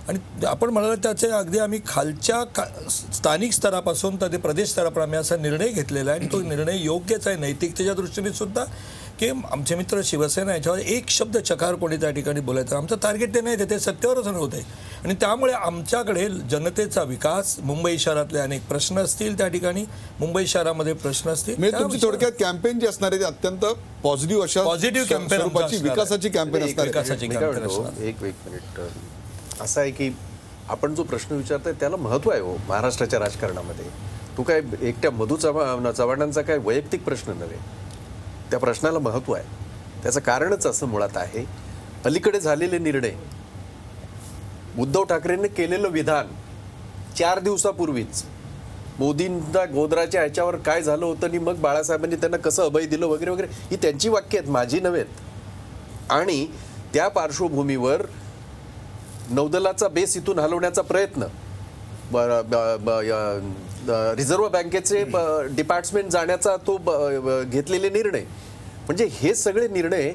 आणि आपण म्हणाल त्याचे अगदी आम्ही खालच्या स्थानिक स्तरापासून तर ते प्रदेश स्तरापर्यंत आम्ही असा निर्णय घेतलेला आहे आणि तो निर्णय योग्यच आहे नैतिकतेच्या दृष्टीने सुद्धा. की आमचे मित्र शिवसेना याच्यावर एक शब्द चकार कोणी त्या ठिकाणी बोलायचं, आमचं टार्गेट ते नाही, ते सत्तेवरच नव्हते. आणि त्यामुळे आमच्याकडे जनतेचा विकास, मुंबई शहरातले अनेक प्रश्न असतील, त्या ठिकाणी मुंबई शहरामध्ये प्रश्न असतील. तुमची थोडक्यात कॅम्पेन जी असणार आहे अत्यंत पॉझिटिव्ह कॅम्पेन, विकासाची कॅम्पेन असणार. एक मिनिट असं आहे की आपण जो प्रश्न विचारताय त्याला महत्व आहे हो महाराष्ट्राच्या राजकारणामध्ये. तो काय एकट्या मधू चव्हाणांचा काय वैयक्तिक प्रश्न नव्हे, त्या प्रश्नाला महत्व आहे. त्याचं कारणच असं मुळात आहे, अलीकडे झालेले निर्णय, उद्धव ठाकरेंनी केलेलं विधान 4 दिवसापूर्वीच मोदींना गोदराच्या ह्याच्यावर काय झालं होतं आणि मग बाळासाहेबांनी त्यांना कसं अभय दिलं वगैरे वगैरे, ही त्यांची वाक्य आहेत, माझी नव्हेत. आणि त्या पार्श्वभूमीवर नौदलाचा बेस इथून हलवण्याचा प्रयत्न, रिझर्व्ह बँकेचे डिपार्टमेंट जाण्याचा तो घेतलेले निर्णय, म्हणजे हे सगळे निर्णय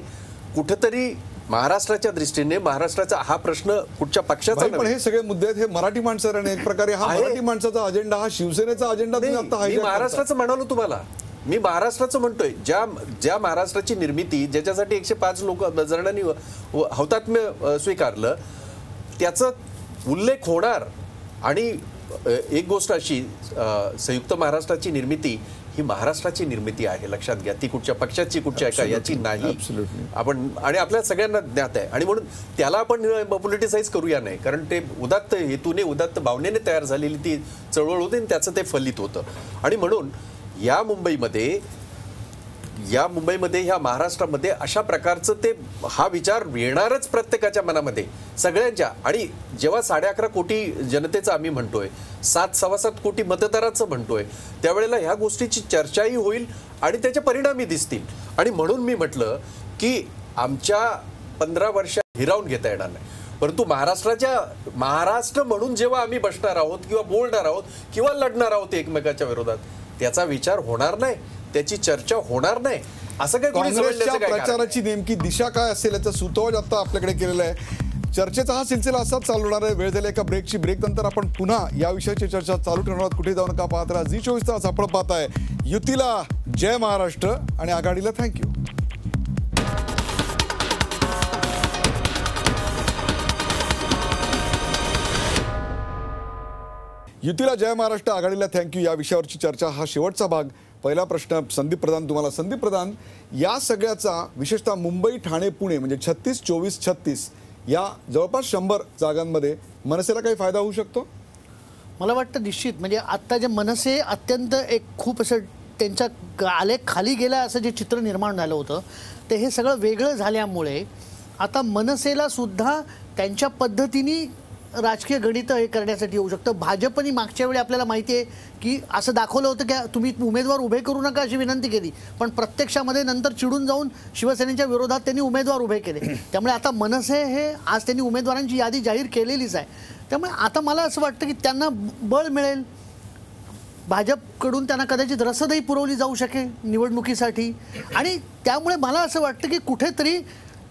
कुठेतरी महाराष्ट्राच्या दृष्टीने, महाराष्ट्राचा हा प्रश्न कुठच्या पक्षाचा पण हे सगळे मुद्दे आहेत, हे मराठी माणसाने एक प्रकारे हा मराठी माणसाचा अजेंडा, हा शिवसेनेचा अजेंडा. मी महाराष्ट्राचं म्हणालो तुम्हाला, मी महाराष्ट्राचं म्हणतोय. ज्या महाराष्ट्राची निर्मिती, ज्याच्यासाठी 105 जणांनी हौतात्म्य स्वीकारलं, त्याचा उल्लेख होणार. आणि एक गोष्ट अशी, संयुक्त महाराष्ट्राची निर्मिती ही महाराष्ट्राची निर्मिती आहे, लक्षात घ्या. ती कुठच्या पक्षाची, कुठच्या एका याची नाही. आपण आणि आपल्या सगळ्यांना ज्ञात आहे. आणि म्हणून त्याला आपण पॉलिटिसाइज करूया नाही, कारण ते उदात्त हेतूने, उदात्त भावनेने तयार झालेली ती चळवळ होती आणि त्याचं ते फलित होतं. आणि म्हणून या मुंबईमध्ये या मुंबईमध्ये, ह्या महाराष्ट्रामध्ये अशा प्रकारचं ते हा विचार येणारच प्रत्येकाच्या मनामध्ये, सगळ्यांच्या. आणि जेव्हा 11.5 कोटी जनतेचं आम्ही म्हणतोय, 7-7.25 कोटी मतदाराचं म्हणतोय, त्यावेळेला ह्या गोष्टीची चर्चाही होईल आणि त्याचे परिणामही दिसतील. आणि म्हणून मी म्हटलं की आमच्या 15 वर्षात हिरावून घेता येणार नाही, परंतु महाराष्ट्र म्हणून जेव्हा आम्ही बसणार आहोत किंवा बोलणार आहोत किंवा लढणार आहोत एकमेकाच्या विरोधात, त्याचा विचार होणार नाही, त्याची चर्चा होणार नाही, असं काही काँग्रेसच्या प्रचाराची नेमकी दिशा काय असेल याचा सुतोवाच आता आपल्याकडे केलेला आहे. चर्चेचा हा सिलसिला असाच चालणार आहे. वेळ झाली एका ब्रेकची. ब्रेक नंतर आपण पुन्हा या विषयाची चर्चा चालू ठेवणार आहोत. कुठे जाऊ नका, पाहत राहा झी 24 तास. आपण पाहताय युतीला जय महाराष्ट्र आणि आघाडीला थँक्यू. युतीला जय महाराष्ट्र, आघाडीला थँक्यू या विषयावरची चर्चा. हा शेवटचा भाग. पहिला प्रश्न संदीप प्रधान तुम्हाला. संदीप प्रधान, या सगळ्याचा विशेषतः मुंबई, ठाणे, पुणे म्हणजे 36, 24, 36 या जवळपास 100 जागांमध्ये मनसेला काही फायदा होऊ शकतो? मला वाटतं निश्चित. म्हणजे आत्ता जे मनसे अत्यंत एक खूप असं त्यांचा आलेख खाली गेला असं जे चित्र निर्माण झालं होतं, ते हे सगळं वेगळं झाल्यामुळे आता मनसेला सुद्धा त्यांच्या पद्धतीने राजकीय गणित हे करण्यासाठी येऊ शकतं. भाजपने मागच्या वेळी आपल्याला माहिती आहे की असं दाखवलं होतं की तुम्ही उमेदवार उभे करू नका अशी विनंती केली, पण प्रत्यक्षामध्ये नंतर चिडून जाऊन शिवसेनेच्या विरोधात त्यांनी उमेदवार उभे केले. त्यामुळे आता मनसे हे आज त्यांनी उमेदवारांची यादी जाहीर केलेलीच आहे. त्यामुळे आता मला असं वाटतं की त्यांना बळ मिळेल. भाजपकडून त्यांना कदाचित रसदही पुरवली जाऊ शकेल निवडणुकीसाठी. आणि त्यामुळे मला असं वाटतं की कुठेतरी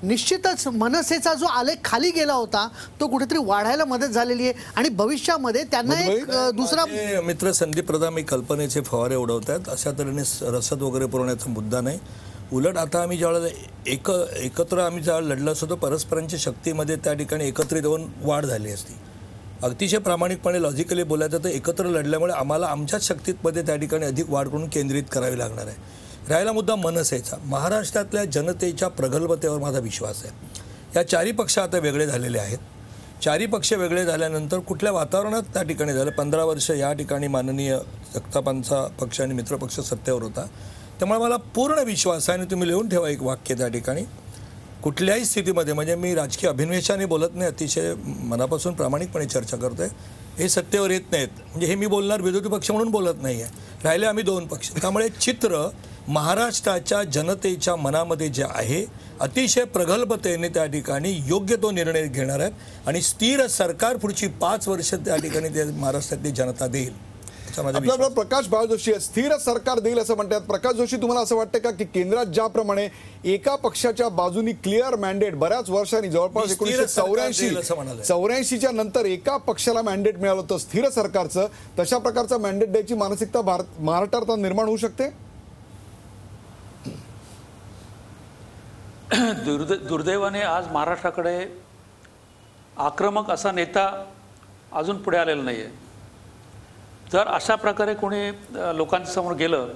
निश्चितच मनसेचा जो आलेख खाली गेला होता तो कुठेतरी वाढायला मदत झालेली आहे. आणि भविष्यामध्ये त्यांना एक दुसरा मित्र संदीप प्रधान मी कल्पनेचे फवारे उडवतात. अशा तऱ्हेने रसद वगैरे पुरवण्याचा मुद्दा नाही. उलट आता आम्ही ज्यावेळेला एकत्र आम्ही ज्यावेळेला लढलो असतो, परस्परांच्या शक्तीमध्ये त्या ठिकाणी एकत्रित होऊन वाढ झाली असती. अतिशय प्रामाणिकपणे लॉजिकली बोलायचं तर एकत्र लढल्यामुळे आम्हाला आमच्याच शक्तीमध्ये त्या ठिकाणी अधिक वाढ करून केंद्रित करावी लागणार आहे. राहिला मुद्दा मनसेचा. महाराष्ट्रातल्या जनतेच्या प्रगल्भतेवर माझा विश्वास आहे. या 4 पक्ष आता वेगळे झालेले आहेत. 4 पक्ष वेगळे झाल्यानंतर कुठल्या वातावरणात त्या ठिकाणी झालं. 15 वर्ष या ठिकाणी माननीय जगतापांचा पक्ष आणि मित्रपक्ष सत्तेवर होता. त्यामुळे मला पूर्ण विश्वास आहे. आणि तुम्ही लिहून ठेवा एक वाक्य त्या ठिकाणी, कुठल्याही स्थितीमध्ये, म्हणजे मी राजकीय अभिनिवेशाने बोलत नाही, अतिशय मनापासून प्रामाणिकपणे चर्चा करतोय, हे सत्तेवर येत नाहीत. म्हणजे हे मी बोलणार विरोधी पक्ष म्हणून बोलत नाही आहे. राहिले आम्ही 2 पक्ष. त्यामुळे चित्र महाराष्ट्राच्या जनतेच्या मनामध्ये जे आहे अतिशय प्रगल्भतेने त्या ठिकाणी योग्य तो निर्णय घेणार आहेत आणि स्थिर सरकार पुढची 5 वर्ष त्या ठिकाणी ते महाराष्ट्रातली जनता देईल. आपल्याला प्रकाश बाळ जोशी आहे. स्थिर सरकार देईल असं म्हणतात. प्रकाश जोशी, तुम्हाला असं वाटतं का की केंद्रात ज्याप्रमाणे एका पक्षाच्या बाजूनी क्लिअर मॅन्डेट बऱ्याच वर्षांनी जवळपास 1984 नंतर एका पक्षाला मॅन्डेट मिळालं होतं स्थिर सरकारचं, तशा प्रकारचं मॅन्डेट द्यायची मानसिकता महाराष्ट्रात निर्माण होऊ शकते? दुर्दैवाने आज महाराष्ट्राकडे आक्रमक असा नेता अजून पुढे आलेला नाही आहे. जर अशा प्रकारे कोणी लोकांच्या समोर गेलं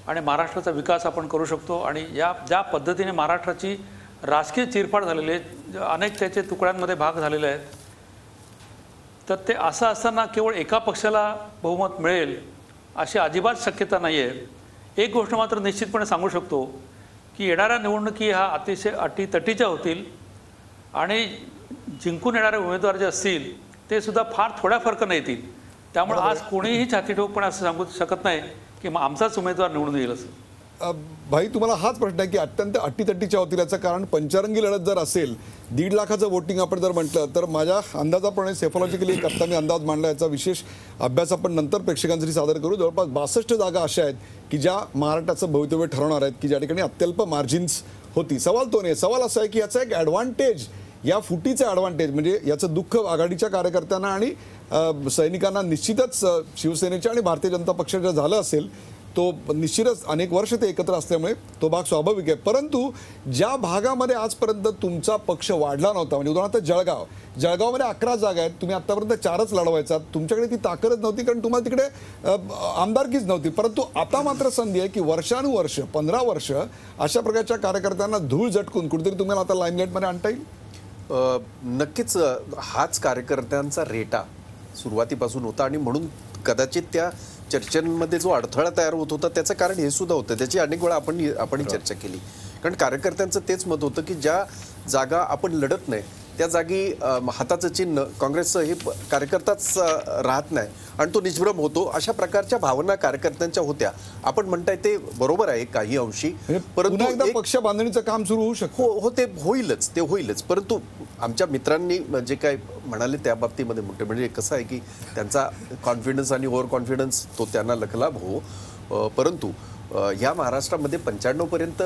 आणि महाराष्ट्राचा विकास आपण करू शकतो आणि ज्या पद्धतीने महाराष्ट्राची राजकीय चिरफाड झालेली आहे, अनेक त्याचे तुकड्यांमध्ये भाग झालेले आहेत, तर ते असं असताना केवळ एका पक्षाला बहुमत मिळेल अशी अजिबात शक्यता नाही आहे. एक गोष्ट मात्र निश्चितपणे सांगू शकतो की येणाऱ्या निवडणुकी ह्या अतिशय अटीतटीच्या होतील आणि जिंकून येणारे उमेदवार जे असतील ते सुद्धा फार थोड्या फरकाने येतील. त्यामुळे आज कोणीही छाती ठोकपणे असं सांगू शकत नाही की मग आमचाच उमेदवार निवडून येईल असं. भाई, तुम्हाला हाच प्रश्न आहे की अत्यंत अटीतटीच्या होतील याचं कारण पंचरंगी लढत जर असेल, 1.5 लाखाचं वोटिंग आपण जर म्हटलं तर माझ्या अंदाजाप्रमाणे सेफॉलॉजिकली एक आत्ता मी अंदाज मांडला, याचा विशेष अभ्यास आपण नंतर प्रेक्षकांसाठी सादर करू. जवळपास 62 जागा अशा आहेत की ज्या महाराष्ट्राचं भवितव्य ठरवणार आहेत की ज्या ठिकाणी अत्यल्प मार्जिन्स होती. सवाल तो नाही. सवाल असा आहे की याचा एक ॲडव्हान्टेज, या फुटीचा ॲडव्हान्टेज म्हणजे याचं दुःख आघाडीच्या कार्यकर्त्यांना आणि सैनिकांना निश्चितच शिवसेनेच्या आणि भारतीय जनता पक्षाच्या झालं असेल. तो निश्चितच अनेक वर्ष ते एकत्र असल्यामुळे तो भाग स्वाभाविक आहे. परंतु ज्या भागामध्ये आजपर्यंत तुमचा पक्ष वाढला नव्हता, म्हणजे उदाहरणार्थ जळगावमध्ये 11 जागा आहेत, तुम्ही आतापर्यंत 4च लढवायचा, तुमच्याकडे ती ताकदच नव्हती कारण तुम्हाला तिकडे आमदारकीच नव्हती. परंतु आता मात्र संधी आहे की वर्षानुवर्ष 15 वर्ष अशा प्रकारच्या कार्यकर्त्यांना धूळ झटकून कुठेतरी तुम्हाला आता लाईमलाईटमध्ये आणता येईल. नक्कीच हाच कार्यकर्त्यांचा रेटा सुरुवातीपासून होता आणि म्हणून कदाचित त्या चर्चांमध्ये जो अडथळा तयार होत होता त्याचं कारण हे सुद्धा होतं. त्याची अनेक वेळा आपण चर्चा केली. कारण कार्यकर्त्यांचं तेच मत होतं की ज्या जागा आपण लढत नाही त्या जागी हाताचं चिन्ह काँग्रेसचं हे कार्यकर्ताच राहत नाही आणि तो निष्भ्रम होतो. अशा प्रकारच्या भावना कार्यकर्त्यांच्या होत्या. आपण म्हणताय ते बरोबर आहे काही अंशी, परंतु पक्ष बांधणीचं काम सुरू होऊ शकतो. हो ते होईलच. परंतु आमच्या मित्रांनी जे काय म्हणाले त्या बाबतीमध्ये म्हणजे कसं आहे की त्यांचा कॉन्फिडन्स आणि ओव्हर कॉन्फिडन्स तो त्यांना लखलाभ हो. परंतु या महाराष्ट्रामध्ये 95 पर्यंत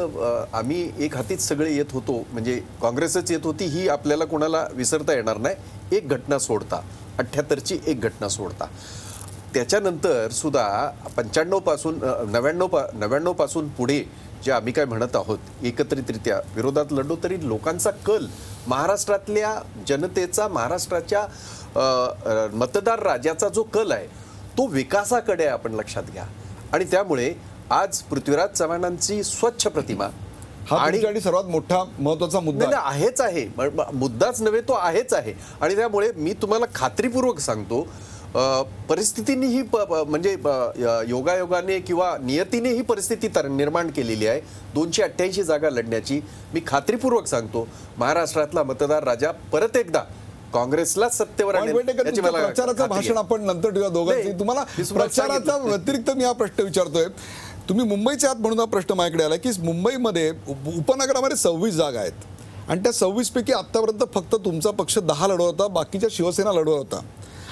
आम्ही एक हातीच सगळे येत होतो, म्हणजे काँग्रेसच येत होती, ही आपल्याला कोणाला विसरता येणार नाही. एक घटना सोडता 78ची एक घटना सोडता त्याच्यानंतर सुद्धा 95 पासून 99 पासून पुढे जे आम्ही काय म्हणत आहोत एकत्रितरित्या विरोधात लढलो तरी लोकांचा कल महाराष्ट्रातल्या जनतेचा महाराष्ट्राच्या मतदार राजाचा जो कल आहे तो विकासाकडे आपण लक्षात घ्या. आणि त्यामुळे आज पृथ्वीराज चव्हाणांची स्वच्छ प्रतिमा आणि सर्वात मोठा महत्वाचा मुद्दा आहेच आहे. मुद्दाच नव्हे तो आहेच आहे. आणि त्यामुळे मी तुम्हाला खात्रीपूर्वक सांगतो परिस्थितीने म्हणजे योगायोगाने किंवा नियतीने ही परिस्थिती निर्माण केलेली आहे 288 जागा लढण्याची. मी खात्रीपूर्वक सांगतो महाराष्ट्रातला मतदार राजा परत एकदा काँग्रेसला सत्तेवर प्रचाराचं भाषण आपण नंतर ठेवूया दोघांची. तुम्हाला प्रचाराचा व्यतिरिक्त मी हा प्रश्न विचारतोय. तुम्ही मुंबईचे आहात म्हणून हा प्रश्न माझ्याकडे आला की मुंबईमध्ये उपनगरामध्ये 26 जागा आहेत आणि त्या 26 पैकी आतापर्यंत फक्त तुमचा पक्ष 10 लढवत होता, बाकीच्या शिवसेना लढवत होता.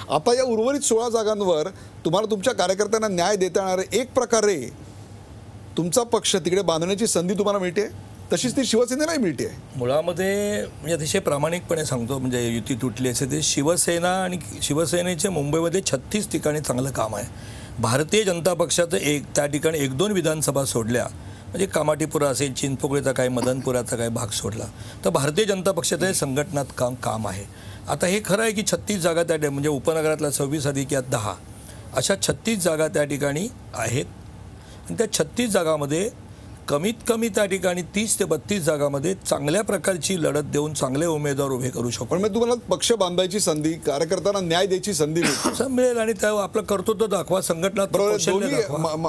आता या उर्वरित 16 जागांवर तुम्हाला तुमच्या कार्यकर्त्यांना न्याय देता येणारे एक प्रकारे तुमचा पक्ष तिकडे बांधण्याची संधी तुम्हाला मिळते, तशीच ती शिवसेनेलाही मिळते. मुळामध्ये म्हणजे अतिशय प्रामाणिकपणे सांगतो, म्हणजे युती तुटली असे ते शिवसेना आणि शिवसेनेचे मुंबईमध्ये 36 ठिकाणी चांगलं काम आहे. भारतीय जनता पक्षाचं त्या ठिकाणी 1-2 विधानसभा सोडल्या, म्हणजे कामाटीपुरा असेल, चिंचपोकळीचा काही, मदनपुराचा काही भाग सोडला तर भारतीय जनता पक्षाचं संघटनात्मक काम आहे. आता हे खरं आहे की 36 जागा त्या म्हणजे उपनगरातल्या 26 अधिक यात 10 अशा 36 जागा त्या ठिकाणी आहेत. आणि त्या 36 जागामध्ये कमीत कमी त्या ठिकाणी 30 ते 32 जागामध्ये चांगल्या प्रकारची लढत देऊन चांगले उमेदवार उभे करू शकतो. पण तुम्हाला पक्ष बांधायची संधी, कार्यकर्त्यांना न्याय द्यायची संधी मिळेल आणि त्या आपलं कर्तृत्व दाखवा, संघटना.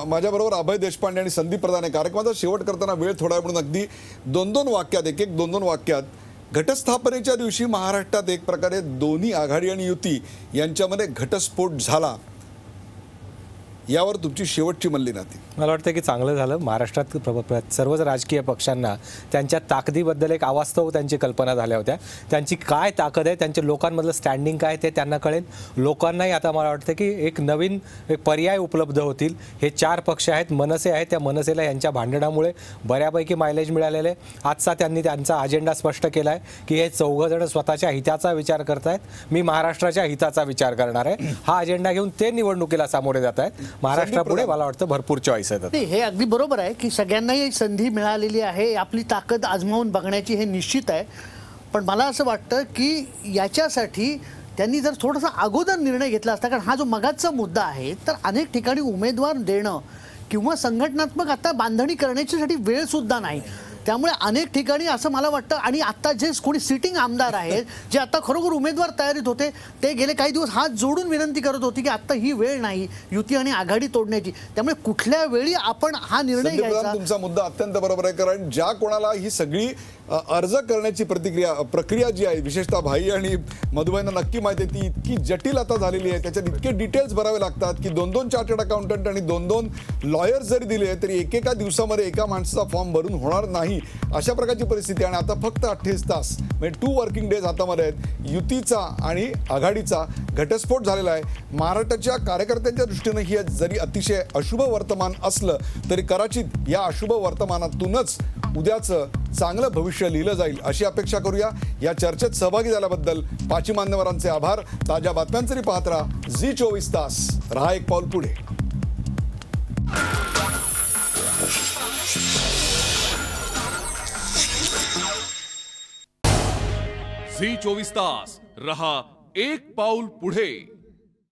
माझ्या बरोबर अभय देशपांडे आणि संदीप प्रधान आहे. कार्यक्रमाचा शेवट करताना वेळ थोडा म्हणून अगदी 2-2 वाक्यात, एक 2-2 वाक्यात, घटस्थापनेच्या दिवशी महाराष्ट्रात एक प्रकारे दोन्ही आघाडी आणि युती यांच्यामध्ये घटस्फोट झाला, यावर तुमची शेवटची मल्ली नाती. मला वाटतं की चांगलं झालं. महाराष्ट्रात सर्वच राजकीय पक्षांना त्यांच्या ताकदीबद्दल एक अवास्तव त्यांची कल्पना झाल्या होत्या. त्यांची काय ताकद आहे, त्यांच्या लोकांमधलं स्टँडिंग काय ते त्यांना कळेल. लोकांनाही आता मला वाटतं की एक नवीन पर्याय उपलब्ध होतील. हे 4 पक्ष आहेत, मनसे आहेत, त्या मनसेला यांच्या भांडणामुळे बऱ्यापैकी मायलेज मिळालेलं आहे. आजचा त्यांनी त्यांचा अजेंडा स्पष्ट केला आहे की हे 4 जण स्वतःच्या हिताचा विचार करतायत, मी महाराष्ट्राच्या हिताचा विचार करणार आहे. हा अजेंडा घेऊन ते निवडणुकीला सामोरे जात आहेत. महाराष्ट्रापुढे मला वाटतं भरपूर चॉईस आहेत. हे अगदी बरोबर आहे की सगळ्यांनाही संधी मिळालेली आहे आपली ताकद आजमावून बघण्याची, हे निश्चित आहे. पण मला असं वाटतं की याच्यासाठी त्यांनी जर थोडासा अगोदर निर्णय घेतला असता, कारण हा जो मगाचा मुद्दा आहे तर अनेक ठिकाणी उमेदवार देणं किंवा संघटनात्मक आता बांधणी करण्याच्यासाठी वेळ सुद्धा नाही. त्यामुळे अनेक ठिकाणी असं मला वाटतं. आणि आता जे कोणी सिटिंग आमदार आहेत जे आता खरोखर उमेदवार तयारीत होते ते गेले काही दिवस हात जोडून विनंती करत होती की आता ही वेळ नाही युती आणि आघाडी तोडण्याची. त्यामुळे कुठल्या वेळी आपण हा निर्णय घ्यायचा. तुमचा मुद्दा अत्यंत बरोबर आहे. कारण ज्या कोणाला ही सगळी अर्ज करण्याची प्रक्रिया जी आहे, विशेषतः भाई आणि मधुबाईंना नक्की माहिती आहे, ती इतकी जटिल आता झालेली आहे. त्याच्यात इतके डिटेल्स भरावे लागतात की 2-2 चार्टर्ड अकाउंटंट आणि 2-2 लॉयर्स जरी दिले तरी एकेका दिवसामध्ये एका माणसाचा फॉर्म भरून होणार नाही, अशा प्रकारची परिस्थिती. आणि आता फक्त 28 तास म्हणजे 2 वर्किंग डेज हातामध्ये आहेत. युतीचा आणि आघाडीचा घटस्फोट झालेला आहे. महाराष्ट्राच्या कार्यकर्त्यांच्या दृष्टीनं ही जरी अतिशय अशुभ वर्तमान असलं तरी कदाचित या अशुभ वर्तमानातूनच उद्याचं चांगलं भविष्य लिहिलं जाईल अशी अपेक्षा करूया. या चर्चेत सहभागी झाल्याबद्दल 5 मान्यवरांचे आभार. ताज्या बातम्यांसाठी पाहत राहा झी24 तास. रहा एक पाऊल पुढे. झी24 तास रहा एक पाऊल पुढे.